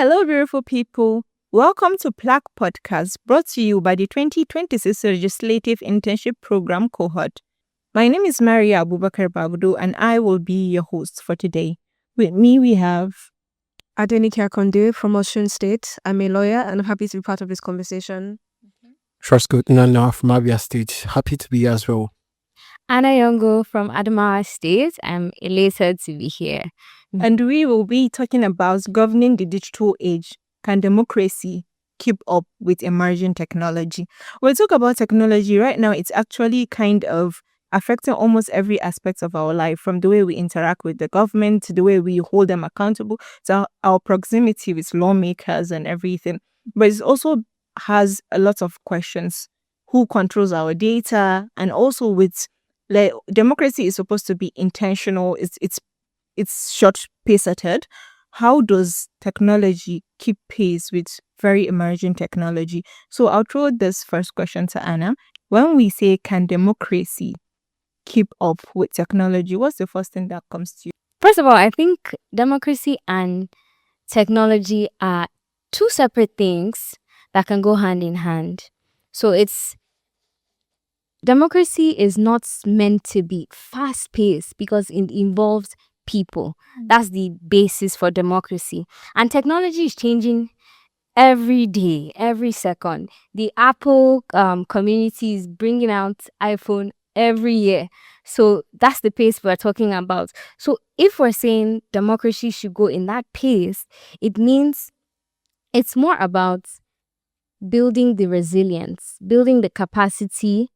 Hello, beautiful people. Welcome to PLAC Podcast, brought to you by the 2026 Legislative Internship Program cohort. My name is Maria Abubakar Babudu, and I will be your host for today. With me, we have Adenike Akonde from Osun State. I'm a lawyer and I'm happy to be part of this conversation. Trustgood Nana from Abia State. Happy to be here as well. Anna Yongo from Adamawa State. I'm elated to be here. And we will be talking about governing the digital age. Can democracy keep up with emerging technology? We'll talk about technology right now. It's actually kind of affecting almost every aspect of our life, from the way we interact with the government to the way we hold them accountable to our proximity with lawmakers and everything. But it also has a lot of questions. Who controls our data? And also with democracy is supposed to be intentional. It's short-paced. How does technology keep pace with very emerging technology? So I'll throw this first question to Anna. When we say, can democracy keep up with technology, what's the first thing that comes to you? First of all, I think democracy and technology are two separate things that can go hand in hand. So democracy is not meant to be fast-paced because it involves people. That's the basis for democracy. And technology is changing every day, every second. The Apple community is bringing out iPhone every year. So that's the pace we're talking about. So if we're saying democracy should go in that pace, it means it's more about building the resilience, building the capacity,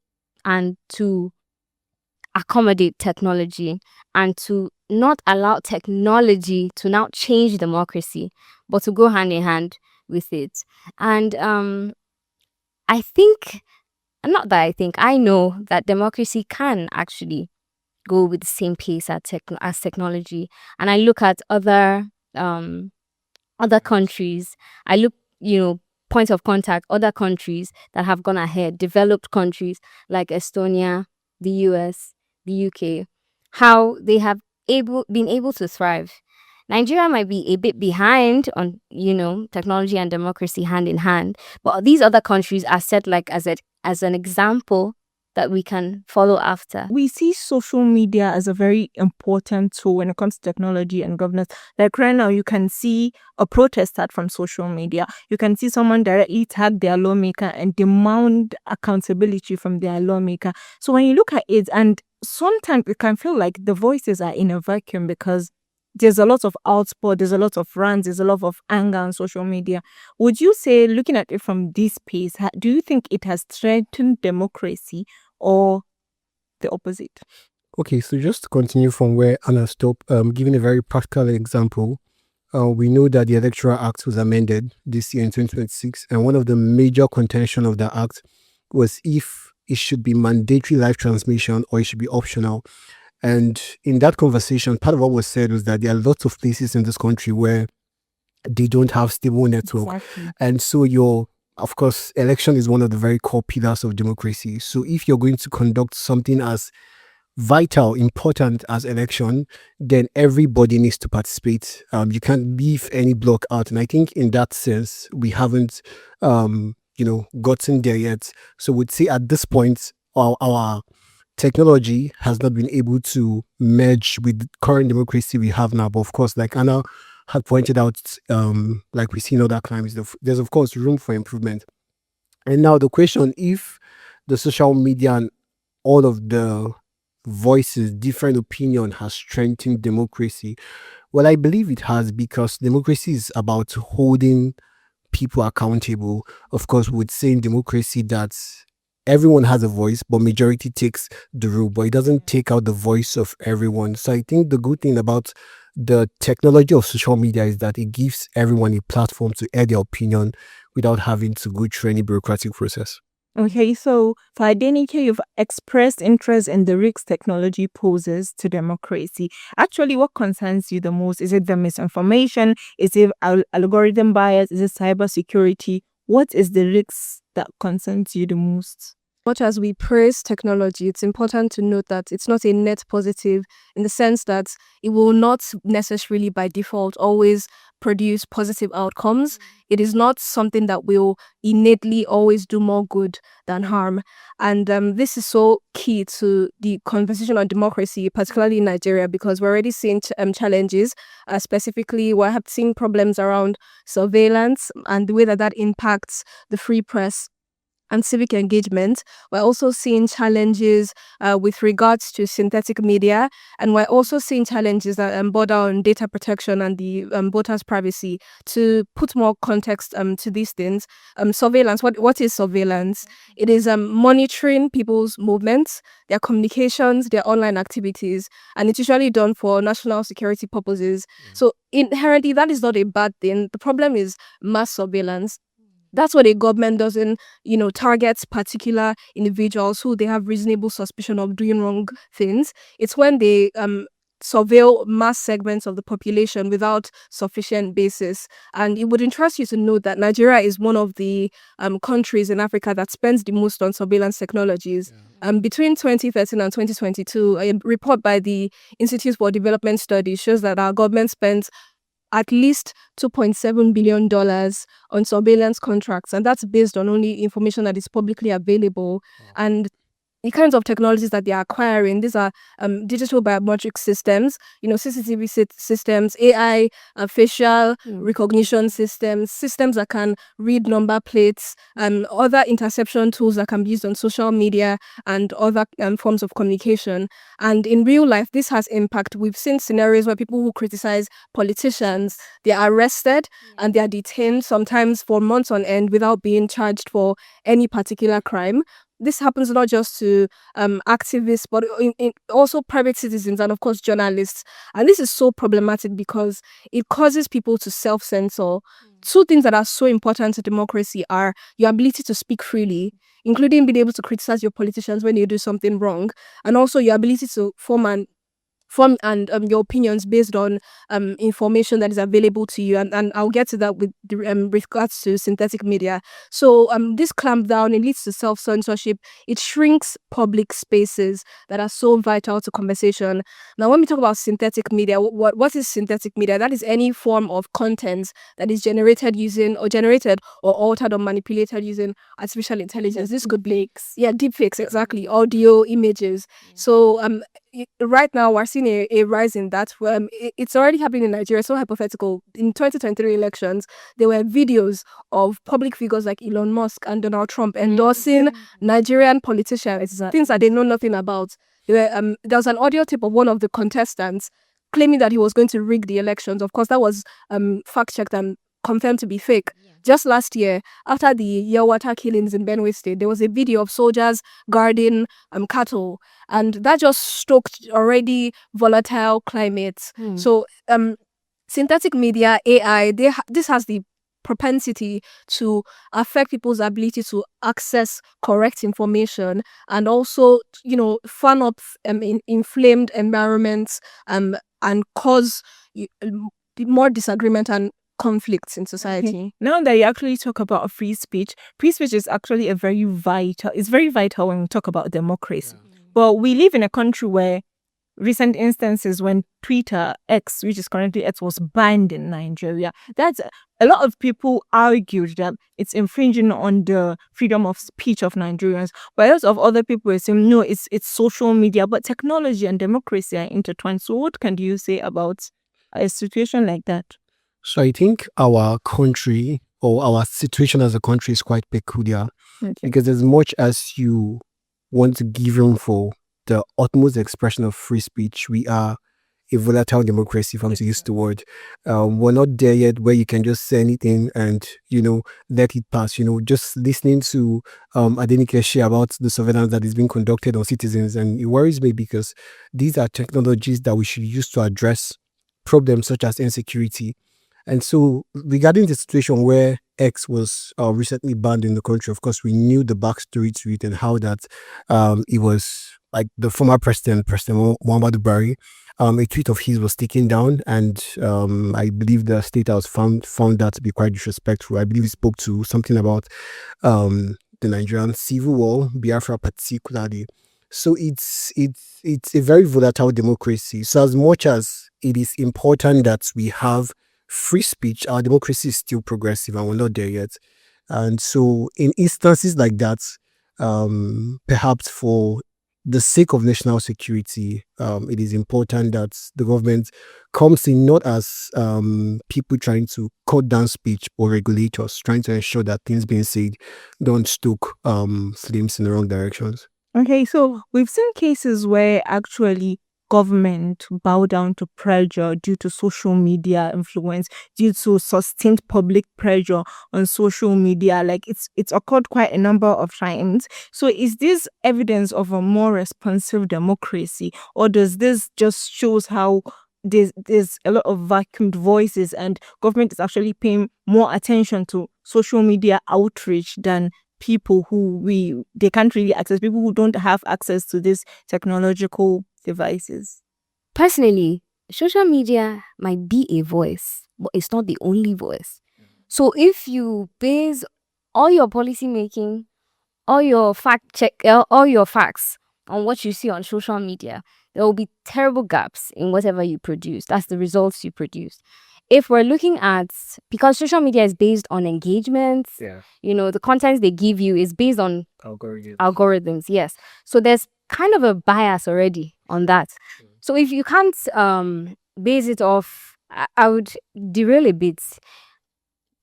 and to accommodate technology and to not allow technology to now change democracy, but to go hand in hand with it. And I know that democracy can actually go with the same pace as technology. And I look at other countries. I look, points of contact, other countries that have gone ahead, developed countries like Estonia, the US, the UK, how they have been able to thrive. Nigeria might be a bit behind on, technology and democracy hand in hand, but these other countries are set as an example that we can follow after. We see social media as a very important tool when it comes to technology and governance. Like right now, you can see a protest start from social media. You can see someone directly tag their lawmaker and demand accountability from their lawmaker. So when you look at it, and sometimes it can feel like the voices are in a vacuum because there's a lot of output, there's a lot of rants, there's a lot of anger on social media. Would you say, looking at it from this space, do you think it has strengthened democracy or the opposite? Okay, so just to continue from where Anna stopped, giving a very practical example, we know that the Electoral Act was amended this year in 2026, and one of the major contention of the act was if it should be mandatory live transmission or it should be optional. And in that conversation, part of what was said was that there are lots of places in this country where they don't have stable network. Exactly. And so of course, election is one of the very core pillars of democracy. So if you're going to conduct something as vital, important as election, then everybody needs to participate. You can't leave any block out. And I think in that sense, we haven't, gotten there yet. So we'd say at this point, our technology has not been able to merge with the current democracy we have now. But of course, like Anna had pointed out, like we see in other climes, there's of course room for improvement. And now the question, if the social media and all of the voices, different opinion has strengthened democracy. Well, I believe it has, because democracy is about holding people accountable. Of course, we would say in democracy that everyone has a voice, but majority takes the rule, but it doesn't take out the voice of everyone. So I think the good thing about the technology of social media is that it gives everyone a platform to air their opinion without having to go through any bureaucratic process. Okay, so for Adenike, you've expressed interest in the risks technology poses to democracy. Actually, what concerns you the most? Is it the misinformation? Is it algorithm bias? Is it cybersecurity? What is the risks that concerns you the most? Much as we praise technology, it's important to note that it's not a net positive in the sense that it will not necessarily by default always produce positive outcomes. It is not something that will innately always do more good than harm. And this is so key to the conversation on democracy, particularly in Nigeria, because we're already seeing challenges. Specifically, we're seeing problems around surveillance and the way that impacts the free press and civic engagement. We're also seeing challenges with regards to synthetic media, and we're also seeing challenges that border on data protection and the voters' privacy. To put more context to these things, surveillance. What is surveillance? It is monitoring people's movements, their communications, their online activities, and it's usually done for national security purposes. So inherently, that is not a bad thing. The problem is mass surveillance. That's what a government doesn't, targets particular individuals who they have reasonable suspicion of doing wrong things. It's when they surveil mass segments of the population without sufficient basis. And it would interest you to note that Nigeria is one of the countries in Africa that spends the most on surveillance technologies. Between 2013 and 2022, a report by the Institute for Development Studies shows that our government spends at least $2.7 billion on surveillance contracts. And that's based on only information that is publicly available. And the kinds of technologies that they are acquiring, these are digital biometric systems, CCTV systems, AI, facial recognition systems that can read number plates, other interception tools that can be used on social media and other forms of communication. And in real life, this has impact. We've seen scenarios where people who criticize politicians, they are arrested and they are detained sometimes for months on end without being charged for any particular crime. This happens not just to activists, but also private citizens and, of course, journalists. And this is so problematic because it causes people to self-censor. Two things that are so important to democracy are your ability to speak freely, including being able to criticize your politicians when you do something wrong, and also your ability to form your opinions based on information that is available to you, and I'll get to that with regards to synthetic media. So this clampdown, it leads to self-censorship. It shrinks public spaces that are so vital to conversation. Now, when we talk about synthetic media, what is synthetic media? That is any form of content that is generated or altered or manipulated using artificial intelligence. This could be deepfakes, exactly, audio, images. So right now we're seeing a rise in that. It's already happening in Nigeria. So hypothetical. In 2023 elections, there were videos of public figures like Elon Musk and Donald Trump endorsing Nigerian politicians, things that they know nothing about. There was an audio tape of one of the contestants claiming that he was going to rig the elections. Of course, that was fact-checked and confirmed to be fake. Just last year, after the Yawata killings in Benue State, there was a video of soldiers guarding cattle, and that just stoked already volatile climates. So synthetic media, AI, this has the propensity to affect people's ability to access correct information and also, fan up inflamed environments and cause more disagreement and conflicts in society. Okay. Now that you actually talk about free speech is actually very vital when we talk about democracy. But we live in a country where recent instances when Twitter, X, which is currently X, was banned in Nigeria, that's a lot of people argued that it's infringing on the freedom of speech of Nigerians. But a lot of other people are saying, no, it's social media, but technology and democracy are intertwined. So what can you say about a situation like that? So I think our country or our situation as a country is quite peculiar because as much as you want to give room for the utmost expression of free speech, we are a volatile democracy, if I'm to use the word. We're not there yet where you can just say anything and, let it pass. Just listening to Adenike share about the surveillance that is being conducted on citizens, and it worries me because these are technologies that we should use to address problems such as insecurity. And so regarding the situation where X was recently banned in the country, of course, we knew the backstory to it and how that it was like the former President Muhammadu Buhari, a tweet of his was taken down, and I believe the State House found that to be quite disrespectful. I believe he spoke to something about the Nigerian Civil War, Biafra particularly. So it's a very volatile democracy. So as much as it is important that we have free speech, our democracy is still progressive and we're not there yet. And so in instances like that, perhaps for the sake of national security, it is important that the government comes in not as people trying to cut down speech or regulators trying to ensure that things being said don't stoke flames in the wrong directions. Okay, so we've seen cases where actually government bow down to pressure due to social media influence, due to sustained public pressure on social media. Like it's occurred quite a number of times. So is this evidence of a more responsive democracy, or does this just shows how there's a lot of vacuumed voices and government is actually paying more attention to social media outreach than people who they can't really access, people who don't have access to these technological devices? Personally, social media might be a voice, but it's not the only voice. So if you base all your policy making, all your all your facts on what you see on social media, there will be terrible gaps in whatever you produce. That's the results you produce. If we're looking at, because social media is based on engagement, the content they give you is based on algorithms, yes. So there's kind of a bias already on that. So if you can't base it off, I would derail a bit.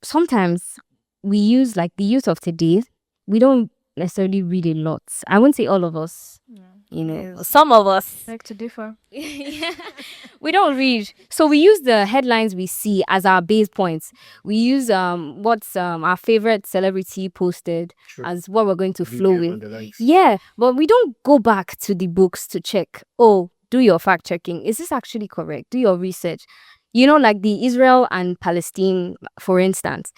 Sometimes we use, like the youth of today, we don't necessarily read a lot. I wouldn't say all of us. Some of us Like to differ. we don't read, so we use the headlines we see as our base points. We use what's our favorite celebrity posted as what we're going to flow with. Yeah, but we don't go back to the books to check. Oh, do your fact checking. Is this actually correct? Do your research. Like the Israel and Palestine, for instance,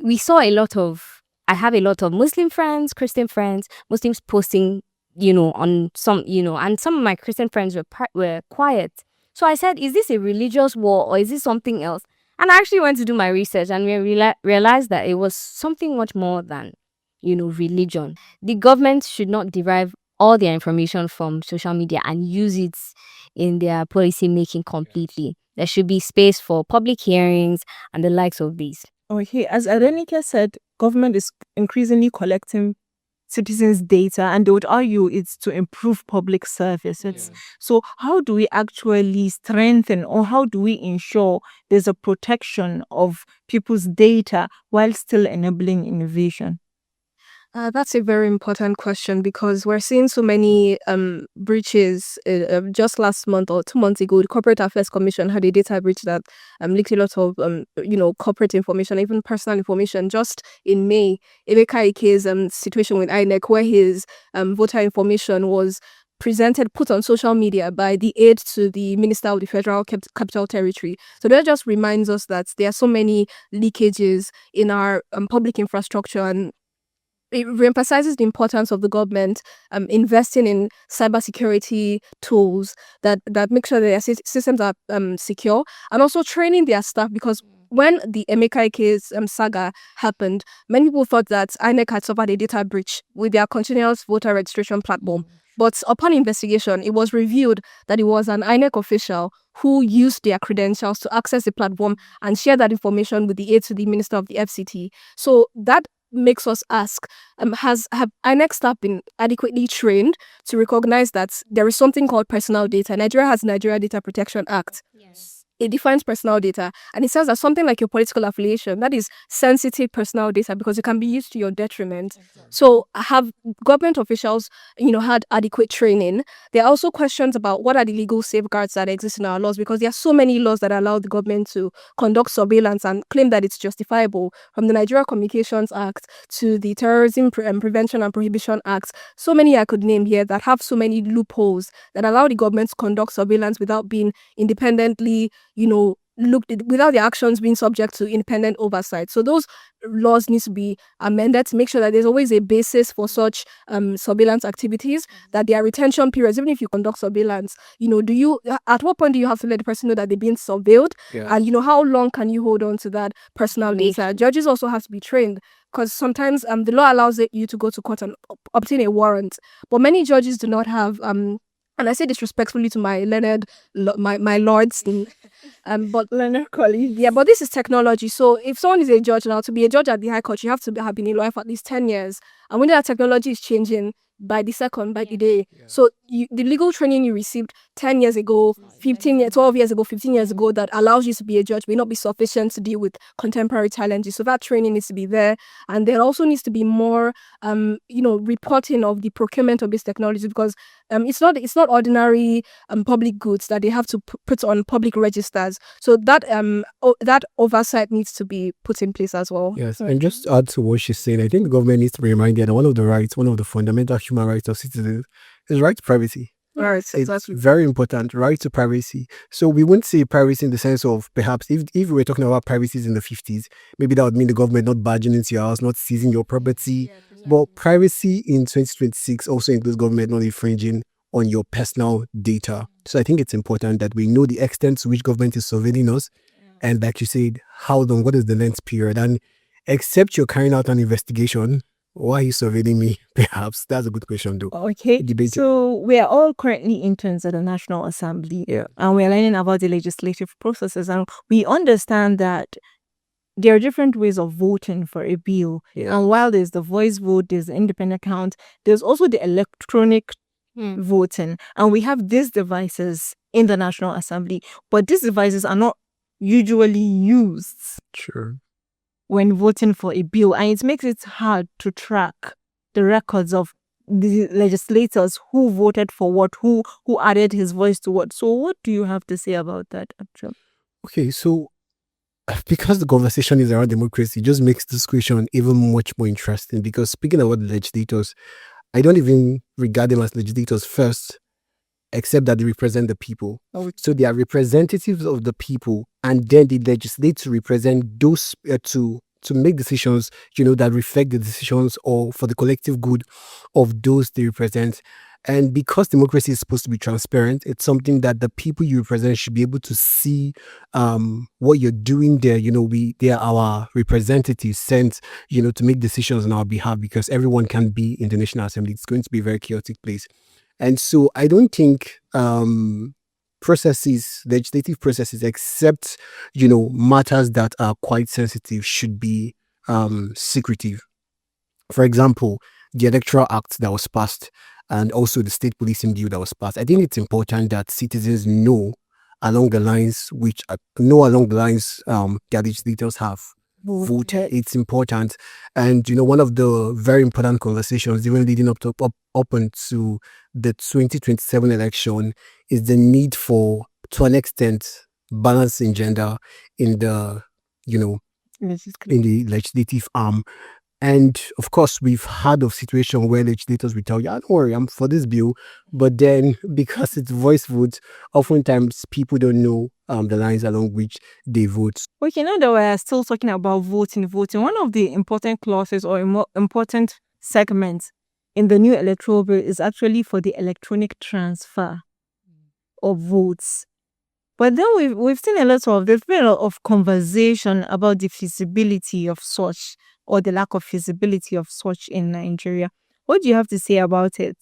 we saw I have a lot of Muslim friends, Christian friends, Muslims posting on some, and some of my Christian friends were quiet. So I said, is this a religious war or is this something else? And I actually went to do my research and we realized that it was something much more than, religion. The government should not derive all their information from social media and use it in their policy making completely. There should be space for public hearings and the likes of these. Okay, as Adenike said, government is increasingly collecting citizens' data, and they would argue it's to improve public services. So how do we actually strengthen, or how do we ensure there's a protection of people's data while still enabling innovation? That's a very important question because we're seeing so many breaches. Just last month or 2 months ago, the Corporate Affairs Commission had a data breach that leaked a lot of corporate information, even personal information. Just in May, Emeka Ike's situation with INEC, where his voter information was put on social media by the aide to the Minister of the Federal Capital Territory. So that just reminds us that there are so many leakages in our public infrastructure, and it reemphasizes the importance of the government investing in cybersecurity tools that make sure that their systems are secure, and also training their staff, because when the Emeka Ike's saga happened, many people thought that INEC had suffered a data breach with their continuous voter registration platform. But upon investigation, it was revealed that it was an INEC official who used their credentials to access the platform and share that information with the aide to the Minister of the FCT. So that makes us ask, have INEC staff been adequately trained to recognize that there is something called personal data? Nigeria has Nigeria Data Protection Act. Yes. It defines personal data, and it says that something like your political affiliation, that is sensitive personal data because it can be used to your detriment. Exactly. So have government officials, had adequate training? There are also questions about what are the legal safeguards that exist in our laws, because there are so many laws that allow the government to conduct surveillance and claim that it's justifiable, from the Nigeria Communications Act to the Terrorism Prevention and Prohibition Act. So many I could name here that have so many loopholes that allow the government to conduct surveillance without being independently without the actions being subject to independent oversight. So those laws need to be amended to make sure that there's always a basis for such surveillance activities, that there are retention periods. Even if you conduct surveillance, at what point do you have to let the person know that they're being surveilled? Yeah. And how long can you hold on to that personal Be- data? Judges also have to be trained, because sometimes the law allows you to go to court and obtain a warrant, but many judges do not have and I say this respectfully to my learned my lords, but Learner colleagues. yeah, but this is technology. So if someone is a judge now, to be a judge at the High Court, you have to have been a lawyer for at least 10 years. And when that technology is changing by the second, by the day. So the legal training you received 10 years ago, 15 years, 12 years ago, 15 years ago, that allows you to be a judge may not be sufficient to deal with contemporary challenges. So that training needs to be there. And there also needs to be more, reporting of the procurement of this technology, because it's not ordinary public goods that they have to put on public registers. So that that oversight needs to be put in place as well. Yes, and just to add to what she's saying, I think the government needs to be reminded that one of the fundamental human rights of citizens is right to privacy. Right, It's exactly. very important, right to privacy. So we wouldn't say privacy in the sense of perhaps if we were talking about privacies in the 50s, maybe that would mean the government not barging into your house, not seizing your property. But privacy in 2026 also includes government not infringing on your personal data. So I think it's important that we know the extent to which government is surveilling us. And like you said, how long, what is the length period? And except you're carrying out an investigation, why are you surveilling me? Perhaps that's a good question, though. Okay, Debate. so we are all currently interns at the National Assembly, Yeah. and we are learning about the legislative processes, and we understand that there are different ways of voting for a bill. Yeah. And while there's the voice vote, there's the independent count, there's also the electronic voting, and we have these devices in the National Assembly, but these devices are not usually used Sure. when voting for a bill, and it makes it hard to track the records of the legislators who voted for what, who added his voice to what. So what do you have to say about that, actually? Okay, so because the conversation is around democracy, it just makes this question even much more interesting. Because speaking about the legislators, I don't even regard them as legislators first, except that they represent the people. So they are representatives of the people, and then they legislate to represent those to make decisions, that reflect the decisions or for the collective good of those they represent. And because democracy is supposed to be transparent, it's something that the people you represent should be able to see what you're doing there. They are our representatives sent, to make decisions on our behalf, because everyone can be in the National Assembly. It's going to be a very chaotic place. And so I don't think legislative processes, except, matters that are quite sensitive, should be secretive. For example, the Electoral Act that was passed, and also the state policing bill that was passed. I think it's important that citizens know along the lines that legislators have voted. It's important. And one of the very important conversations even leading up onto the 2027 election is the need for, to an extent, balancing gender in the in the legislative arm. And of course, we've heard of situations where legislators will tell you, don't worry, I'm for this bill. But then, because it's voice vote, oftentimes people don't know the lines along which they vote. Okay, now that we're still talking about voting, one of the important clauses or important segments in the new electoral bill is actually for the electronic transfer of votes. But then we've seen there's been a lot of conversation about the feasibility of such, or the lack of feasibility of such in Nigeria. What do you have to say about it?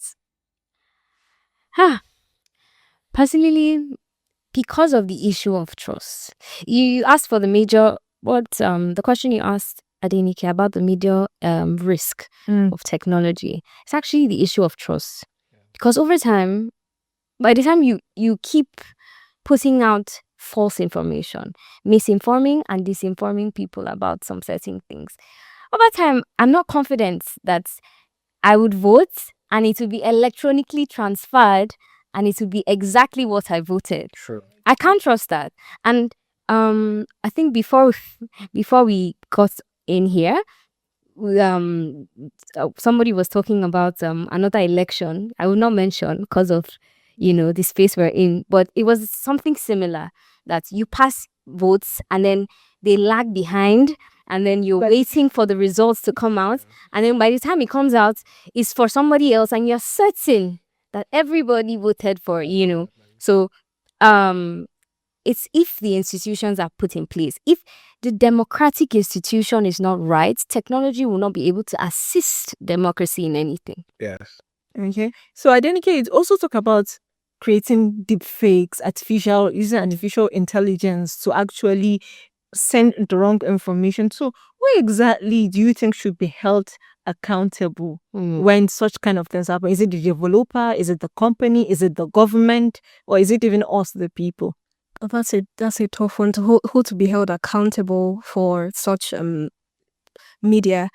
Personally, because of the issue of trust, you asked for the question you asked Adenike about the major risk of technology. It's actually the issue of trust, because over time, by the time you keep putting out false information, misinforming and disinforming people about some certain things, over time, I'm not confident that I would vote and it will be electronically transferred and it will be exactly what I voted. Sure. I can't trust that. And I think before we got in here, somebody was talking about another election. I will not mention because of the space we're in, but it was something similar, that you pass votes, and then they lag behind, and then you're waiting for the results to come out, and then by the time it comes out, it's for somebody else, and you're certain that everybody voted for, So, it's if the institutions are put in place. If the democratic institution is not right, technology will not be able to assist democracy in anything. Yes. Okay. So Adenike, it also talk about creating deep fakes, using artificial intelligence to actually send the wrong information. So who exactly do you think should be held accountable when such kind of things happen? Is it the developer? Is it the company? Is it the government? Or is it even us, the people? That's a tough one to who to be held accountable for such media.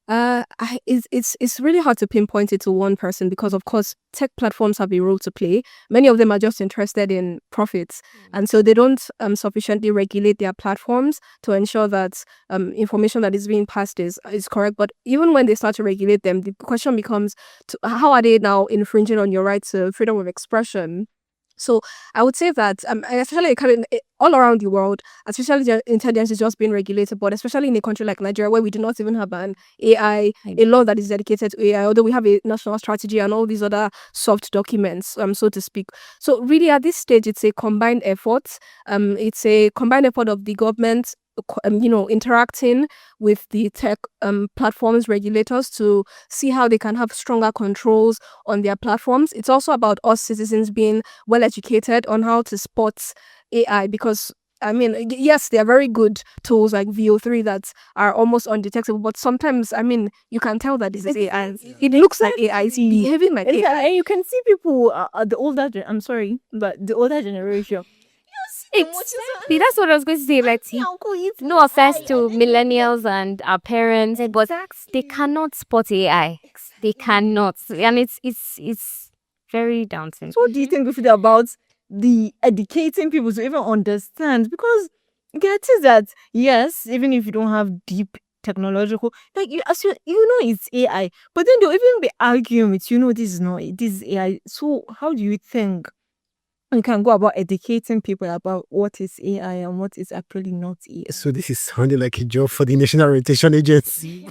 It's really hard to pinpoint it to one person because, of course, tech platforms have a role to play. Many of them are just interested in profits, and so they don't sufficiently regulate their platforms to ensure that information that is being passed is correct. But even when they start to regulate them, the question becomes, how are they now infringing on your right to freedom of expression? So I would say that especially all around the world, artificial intelligence is just being regulated, but especially in a country like Nigeria, where we do not even have an AI, a law that is dedicated to AI, although we have a national strategy and all these other soft documents, so to speak. So really at this stage, it's a combined effort. It's a combined effort of the government, interacting with the tech platforms regulators to see how they can have stronger controls on their platforms. It's also about us citizens being well educated on how to spot AI, because yes, they are very good tools like VO3 that are almost undetectable, but sometimes, you can tell that this is AI. It looks like AI. It's behaving like AI. And you can see people, the older generation. Exactly. That's what I was going to say. Like, no offense to millennials and our parents, but they cannot spot AI. They cannot, and it's very daunting. So what do you think we feel about the educating people to even understand? Because get is that yes, even if you don't have deep technological, like you know it's AI, but then they'll even be arguing with this is AI. So how do you think you can go about educating people about what is AI and what is actually not AI? So this is sounding like a job for the National Orientation Agency.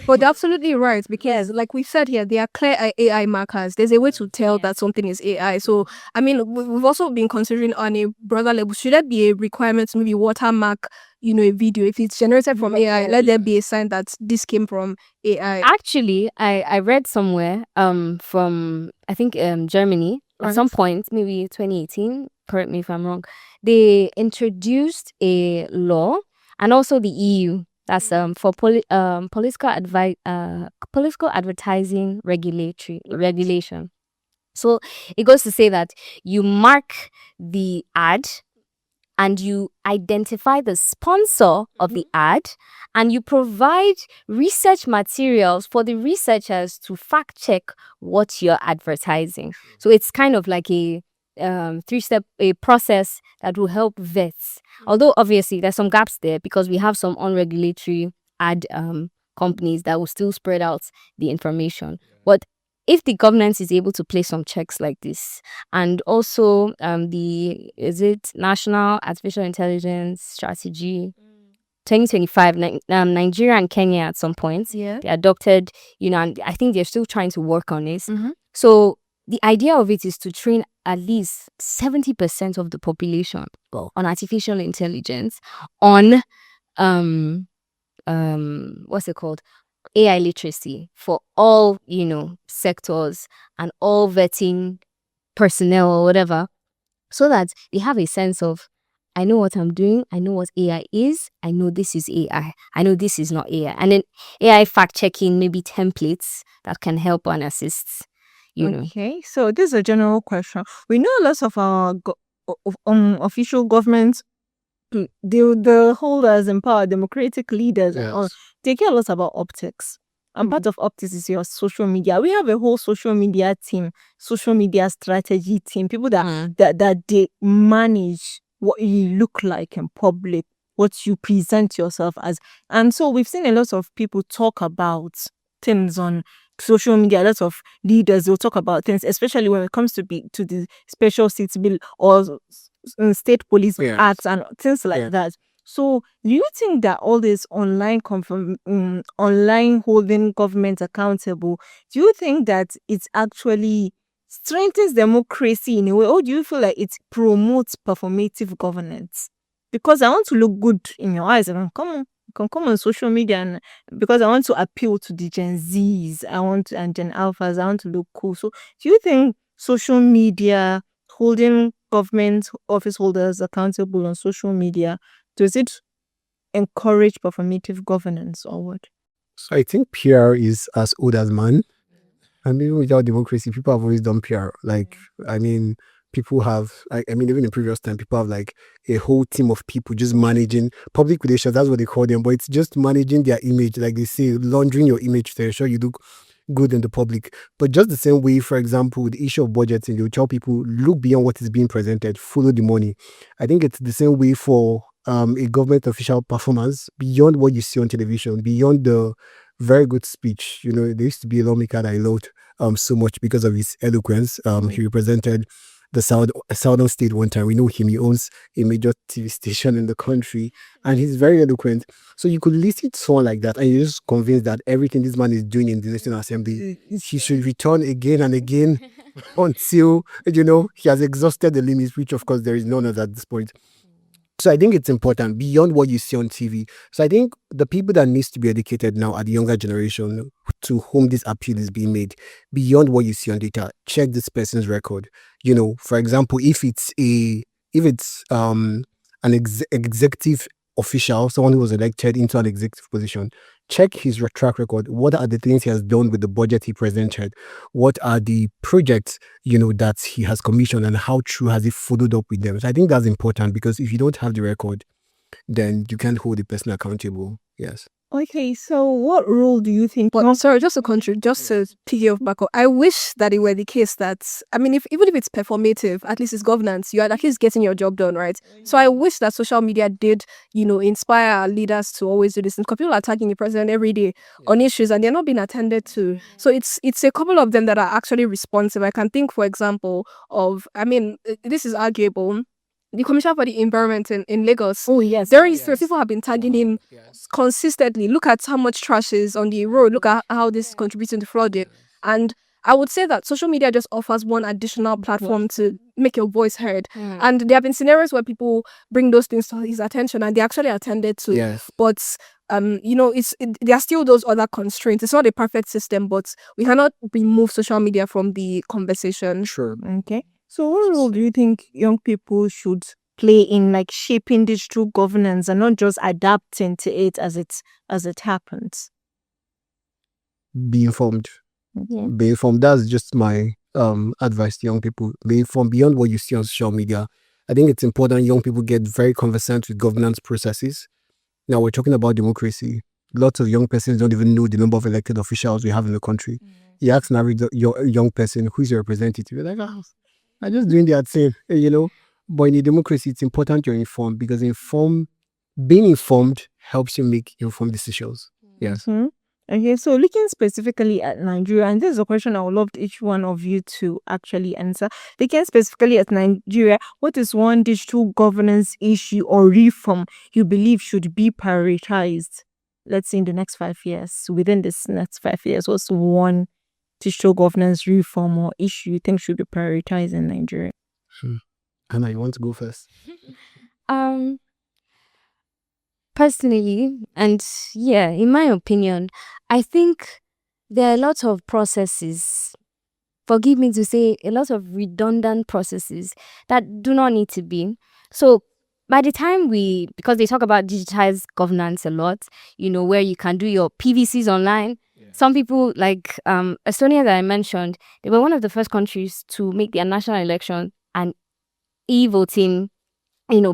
But they're absolutely right, because like we said here, there are clear AI markers. There's a way to tell that something is AI. So we've also been considering on a broader level, should there be a requirement to maybe watermark a video if it's generated from AI? Let there be a sign that this came from AI. Actually, I read somewhere from I think Germany at some point, maybe 2018, correct me if I'm wrong, they introduced a law, and also the EU, that's for political advertising regulation. So it goes to say that you mark the ad and you identify the sponsor of the ad, and you provide research materials for the researchers to fact check what you're advertising. So it's kind of like a 3-step process that will help vets. Although obviously there's some gaps there because we have some unregulatory ad companies that will still spread out the information. But if the governance is able to place some checks like this, and also National Artificial Intelligence Strategy 2025, Nigeria and Kenya at some point, they adopted, and I think they're still trying to work on this. So the idea of it is to train at least 70% of the population on artificial intelligence, on what's it called? AI literacy for all, sectors and all vetting personnel or whatever, so that they have a sense of, I know what I'm doing, I know what AI is, I know this is AI, I know this is not AI. And then AI fact checking, maybe templates that can help and assist, Okay, so this is a general question. We know lots of our official governments, the holders in power, democratic leaders, they care a lot about optics. And part of optics is your social media. We have a whole social media team, social media strategy team, people that they manage what you look like in public, what you present yourself as. And so we've seen a lot of people talk about things on social media, a lot of leaders will talk about things, especially when it comes to the special seats bill or state police Yes. acts and things like Yeah. that. So, do you think that all this online holding government accountable, do you think that it actually strengthens democracy in a way, or do you feel like it promotes performative governance? Because I want to look good in your eyes, I can come on social media, and because I want to appeal to the Gen Zs, and Gen Alphas, I want to look cool. So, do you think social media holding government office holders accountable on social media, does it encourage performative governance or what? So I think PR is as old as man. I mean, without democracy, people have always done PR. Like, I mean, people have, I mean, even in previous time, people have like a whole team of people just managing public relations. That's what they call them. But it's just managing their image, like they say, laundering your image to ensure you look good in the public. But just the same way, for example, with the issue of budgeting, you tell people, look beyond what is being presented, follow the money. I think it's the same way for a government official performance, beyond what you see on television, beyond the very good speech. You know, there used to be a lawmaker that I loved so much because of his eloquence. He represented the southern state one time. We know him. He owns a major TV station in the country, and he's very eloquent. So you could listen to someone like that, and you're just convinced that everything this man is doing in the National Assembly, he should return again and again until he has exhausted the limits, which of course there is none at this point. So I think it's important beyond what you see on TV. So I think the people that needs to be educated now are the younger generation to whom this appeal is being made. Beyond what you see on data, check this person's record. For example, if it's an executive official, someone who was elected into an executive position, check his track record. What are the things he has done with the budget he presented? What are the projects that he has commissioned, and how true has he followed up with them? So I think that's important, because if you don't have the record, then you can't hold the person accountable. Yes. Okay, so what role do you think? But sorry, just to piggy back up, I wish that it were the case that, I mean, even if it's performative, at least it's governance, you are at least getting your job done, right? So I wish that social media did, inspire our leaders to always do this. Because people are tagging the president every day on issues, and they're not being attended to. So it's a couple of them that are actually responsive. I can think, for example, of, I mean, this is arguable. The Commissioner for the Environment in Lagos. Oh, yes. People have been tagging him consistently. Look at how much trash is on the road. Look at how this is contributing to flooding. And I would say that social media just offers one additional platform to make your voice heard. And there have been scenarios where people bring those things to his attention, and they actually attended to. Yes. But there are still those other constraints. It's not a perfect system, but we cannot remove social media from the conversation. Sure. Okay. So what role do you think young people should play in like shaping digital governance and not just adapting to it as it happens? Be informed. Yeah. Be informed. That's just my advice to young people. Be informed beyond what you see on social media. I think it's important young people get very conversant with governance processes. Now we're talking about democracy. Lots of young persons don't even know the number of elected officials we have in the country. You ask an average young person, who's your representative? You're like, I'm just doing their thing, But in a democracy, it's important you're informed, because being informed helps you make informed decisions. Yes. Mm-hmm. Okay, so looking specifically at Nigeria, and this is a question I would love each one of you to actually answer. Looking specifically at Nigeria, what is one digital governance issue or reform you believe should be prioritized? Let's say in the next 5 years, within this next 5 years, what's one digital governance reform or issue you think should be prioritized in Nigeria? Anna, you want to go first? Personally, and yeah, in my opinion, I think there are lots of processes, forgive me to say, a lot of redundant processes that do not need to be. So by the time because they talk about digitized governance a lot, where you can do your PVCs online. Some people like Estonia that I mentioned, they were one of the first countries to make their national election an e-voting,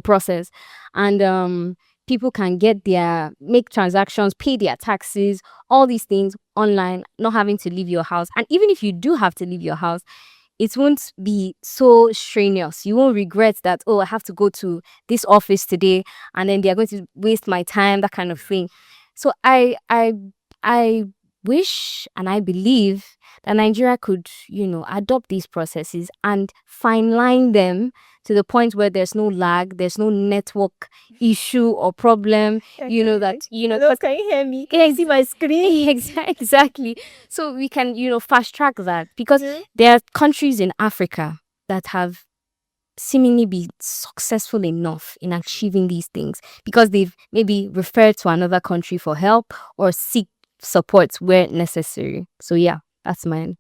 process. And people can make transactions, pay their taxes, all these things online, not having to leave your house. And even if you do have to leave your house, it won't be so strenuous. You won't regret that, I have to go to this office today, and then they're going to waste my time, that kind of thing. So I wish and I believe that Nigeria could, adopt these processes and fine line them to the point where there's no lag, there's no network issue or problem, Hello, can you hear me? can I see my screen? Exactly. So we can, fast track that because there are countries in Africa that have seemingly be successful enough in achieving these things because they've maybe referred to another country for help or seek support where necessary. So yeah, that's mine.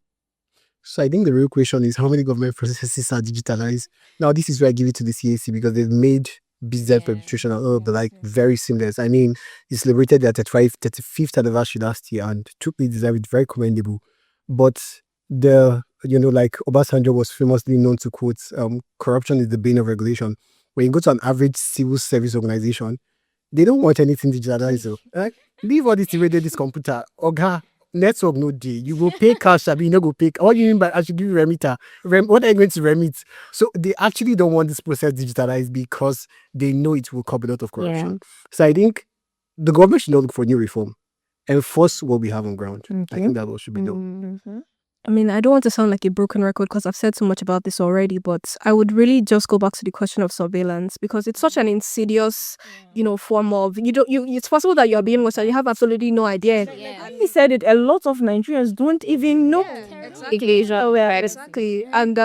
So I think the real question is how many government processes are digitalized? Now this is where I give it to the CAC because they've made business perpetration and all of the like very seamless. I mean, it's celebrated their 35th anniversary last year and truly deserve it, very commendable. But like Obasanjo was famously known to quote, corruption is the bane of regulation. When you go to an average civil service organization, they don't want anything digitalized. So, leave all this the way they this computer. Oga, network no day. You go pay cash, you no go pay. What do you mean by I should give you remitter? What are you going to remit? So they actually don't want this process digitalized because they know it will curb a lot of corruption. So I think the government should not look for new reform. Enforce what we have on ground. I think that what should be done. I mean, I don't want to sound like a broken record because I've said so much about this already, but I would really just go back to the question of surveillance because it's such an insidious, form of it's possible that you're being watched and you have absolutely no idea. He said it. A lot of Nigerians don't even know. Exactly. And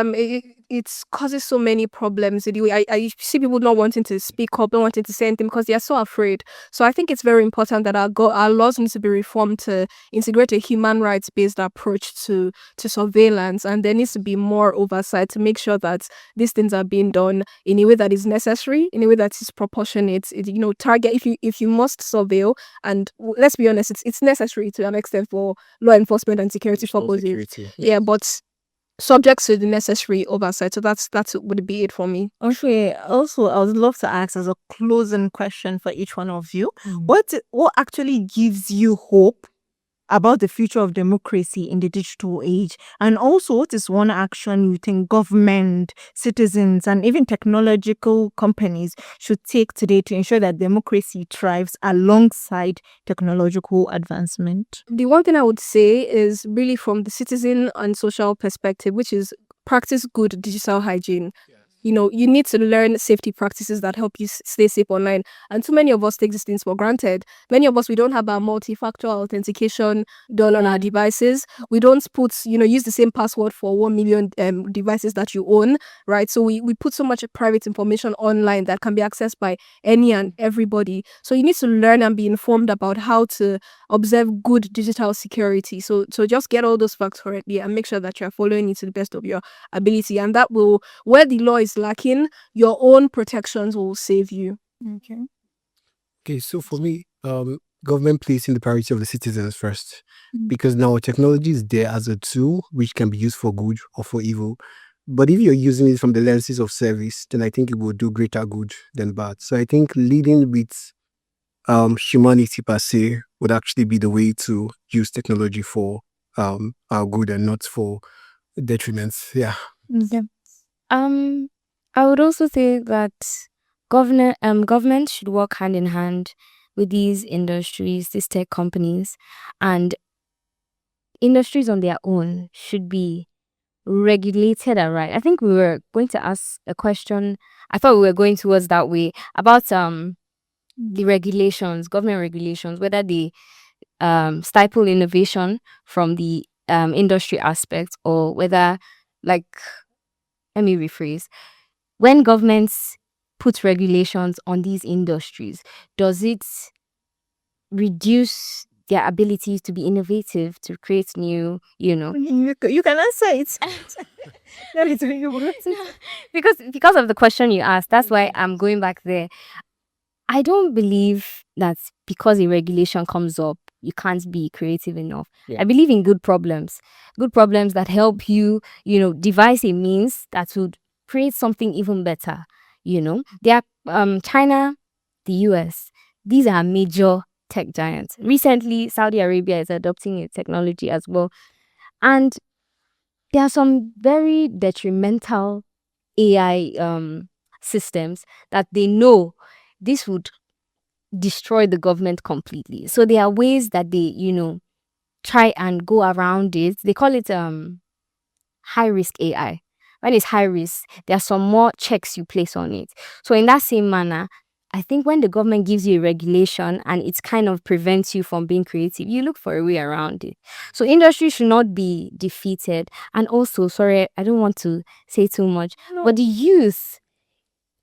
it causes so many problems. I see people not wanting to speak up, not wanting to say anything because they are so afraid. So I think it's very important that our laws need to be reformed to integrate a human rights based approach to surveillance, and there needs to be more oversight to make sure that these things are being done in a way that is necessary, in a way that is proportionate. Target if you must surveil, and let's be honest, it's necessary to an extent for law enforcement and security purposes. Yeah, but subject to the necessary oversight. So that's would be it for me. Okay, also, I would love to ask as a closing question for each one of you, what actually gives you hope about the future of democracy in the digital age? And also, what is one action you think government, citizens, and even technological companies should take today to ensure that democracy thrives alongside technological advancement? The one thing I would say is really from the citizen and social perspective, which is practice good digital hygiene. You need to learn safety practices that help you stay safe online. And too many of us take these things for granted. Many of us, we don't have our multi-factor authentication done on our devices. We don't use the same password for 1 million devices that you own, right? So we put so much private information online that can be accessed by any and everybody. So you need to learn and be informed about how to observe good digital security. So just get all those facts correctly and make sure that you're following it to the best of your ability. And that will, where the law is lacking, your own protections will save you. Okay, so for me, government placing the priority of the citizens first, because now technology is there as a tool which can be used for good or for evil. But if you're using it from the lenses of service, then I think it will do greater good than bad. So I think leading with humanity per se would actually be the way to use technology for our good and not for detriments. Yeah. I would also say that government should work hand in hand with these industries, these tech companies, and industries on their own should be regulated right. I think we were going to ask a question. I thought we were going towards that way about the regulations, government regulations, whether they stifle innovation from the industry aspect or whether, let me rephrase. When governments put regulations on these industries, does it reduce their abilities to be innovative, to create new, You can answer it. because of the question you asked, that's why I'm going back there. I don't believe that because a regulation comes up, you can't be creative enough. I believe in good problems that help you, devise a means that would create something even better. There are China, the US, these are major tech giants. Recently, Saudi Arabia is adopting a technology as well. And there are some very detrimental AI systems that they know this would destroy the government completely. So there are ways that they, try and go around it. They call it high risk AI. When it's high risk, there are some more checks you place on it. So in that same manner, I think when the government gives you a regulation and it kind of prevents you from being creative, you look for a way around it. So industry should not be defeated. And also, sorry, I don't want to say too much, but the youth,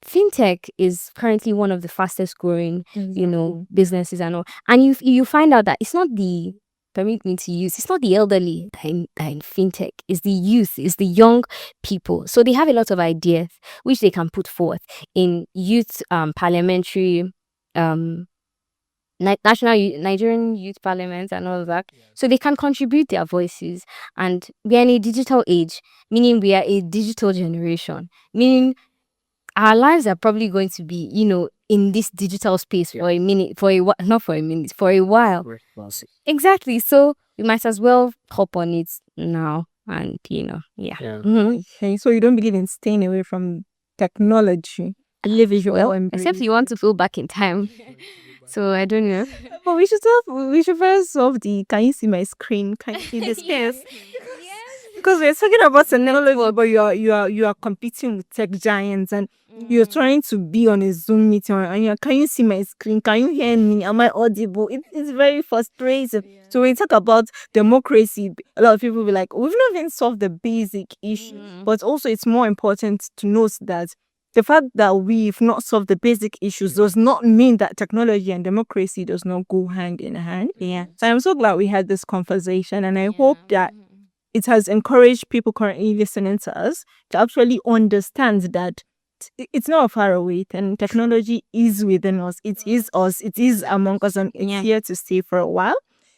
fintech is currently one of the fastest growing, businesses and all. And you find out that it's not the, permit me to use, it's not the elderly that in fintech, it's the youth, it's the young people. So they have a lot of ideas which they can put forth in youth parliamentary, Nigerian youth parliament and all of that. So they can contribute their voices. And we are in a digital age, meaning we are a digital generation, meaning our lives are probably going to be, in this digital space for a minute, not for a minute, for a while. Exactly. So we might as well hop on it now and, yeah. Mhm. Okay, so you don't believe in staying away from technology. Live is your Except you want to go back in time. So I don't know. But we should first solve the can you see my screen? Can you see the space? Because we're talking about technology, but you are competing with tech giants and you're trying to be on a Zoom meeting and can you see my screen? Can you hear me? Am I audible? It's very frustrating. So when you talk about democracy, a lot of people will be like, we've not even solved the basic issue. But also it's more important to note that the fact that we've not solved the basic issues does not mean that technology and democracy does not go hand in hand. Yeah. So I'm so glad we had this conversation and I hope that it has encouraged people currently listening to us to actually understand that it's not far away and technology is within us. It is us. It is among us and it's here to stay for a while.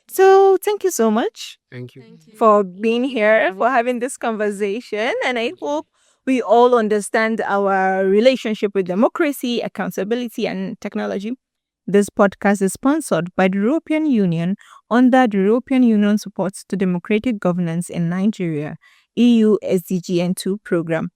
So thank you so much. Thank you. For being here, for having this conversation. And I hope we all understand our relationship with democracy, accountability, and technology. This podcast is sponsored by the European Union under the European Union Supports to Democratic Governance in Nigeria, EU SDGN2 program.